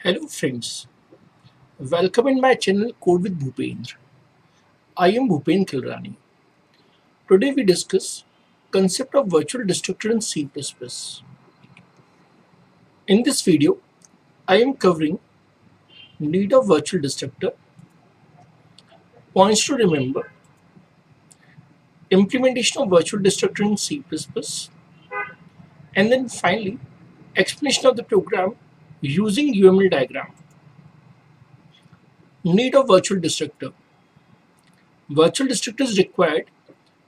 Hello friends, welcome in my channel Code with Bhupendra. I am Bhupendra Khilrani. Today we discuss concept of virtual destructor in C++. In this video, I am covering need of virtual destructor, points to remember, implementation of virtual destructor in C++, and then finally explanation of the program using UML diagram. Need of virtual destructor. Virtual destructor is required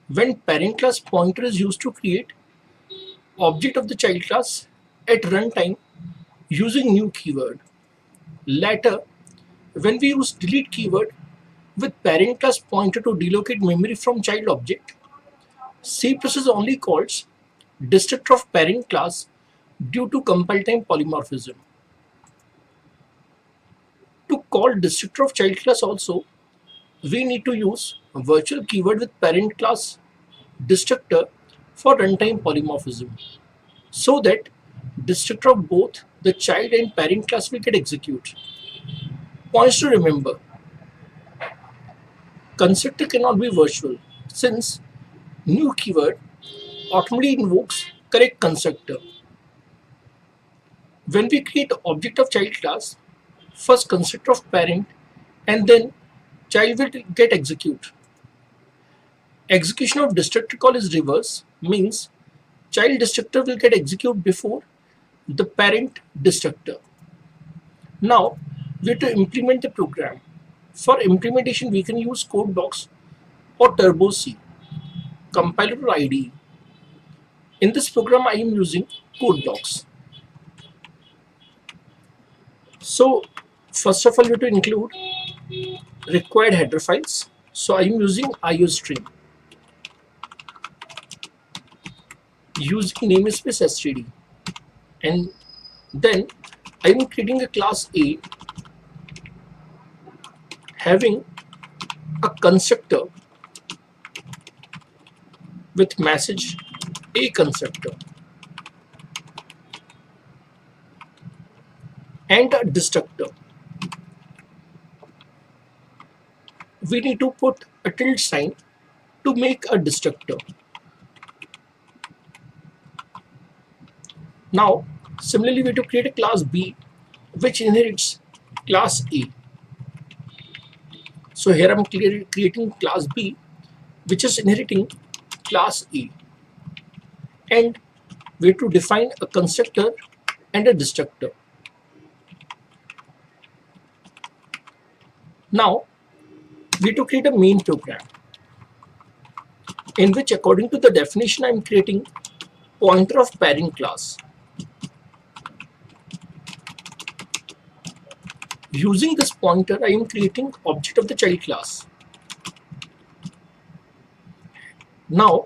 when parent class pointer is used to create object of the child class at runtime using new keyword. Later, when we use delete keyword with parent class pointer to delocate memory from child object, C++ only calls destructor of parent class due to compile time polymorphism. To call destructor of child class also, we need to use a virtual keyword with parent class destructor for runtime polymorphism, so that destructor of both the child and parent class will get executed. Points to remember. Constructor cannot be virtual since new keyword automatically invokes correct constructor. When we create object of child class, first constructor of parent and then child will get execute. Execution of destructor call is reverse, means child destructor will get execute before the parent destructor. Now we have to implement the program. For implementation we can use code blocks or turbo C, compiler or IDE. In this program I am using code blocks. So first of all we have to include required header files. So I am using iostream using namespace std, and then I am creating a class A having a constructor with message A constructor and a destructor. We need to put a tilde sign to make a destructor. Now similarly we have to create a class B which inherits class A. So here I am creating class B which is inheriting class A, and we have to define a constructor and a destructor. Now we have to create a main program in which according to the definition I am creating pointer of parent class. Using this pointer I am creating object of the child class. Now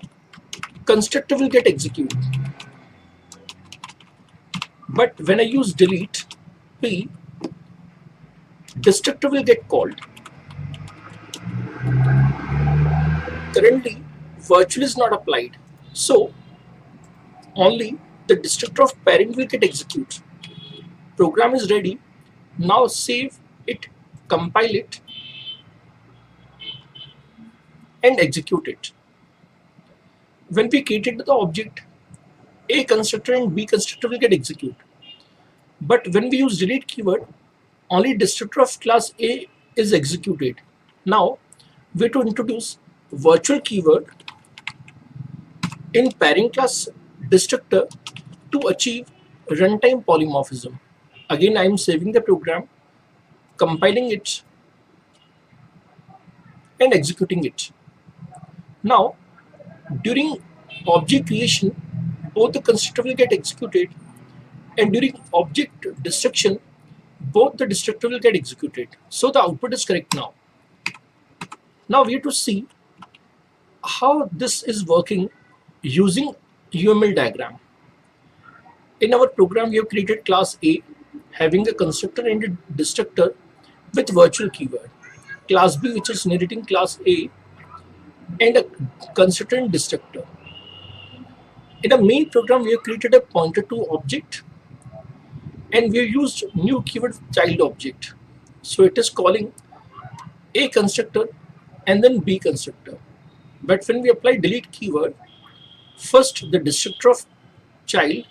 constructor will get executed, but when I use delete p, destructor will get called. Currently virtual is not applied, so only the destructor of parent will get executed. Program is ready. Now save it, compile it and execute it. When we created the object, A constructor and B constructor will get executed. But when we use delete keyword, only destructor of class A is executed. Now we have to introduce virtual keyword in parent class destructor to achieve runtime polymorphism. Again I am saving the program, compiling it and executing it. Now during object creation both the constructor will get executed, and during object destruction both the destructor will get executed. So the output is correct now. Now we have to see how this is working using UML diagram. In our program we have created class A having a constructor and a destructor with virtual keyword, class B which is inheriting class A and a constructor and destructor. In a main program we have created a pointer to object and we used new keyword child object. So it is calling A constructor and then B constructor. But when we apply delete keyword, first the destructor of child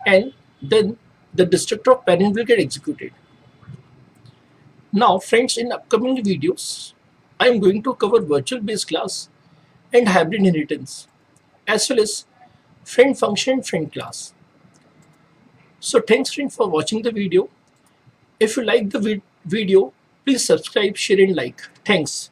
and then the destructor of parent will get executed. Now friends, in upcoming videos, I am going to cover virtual base class and hybrid inheritance as well as friend function and friend class. So thanks friend for watching the video. If you like the video, please subscribe, share and like. Thanks.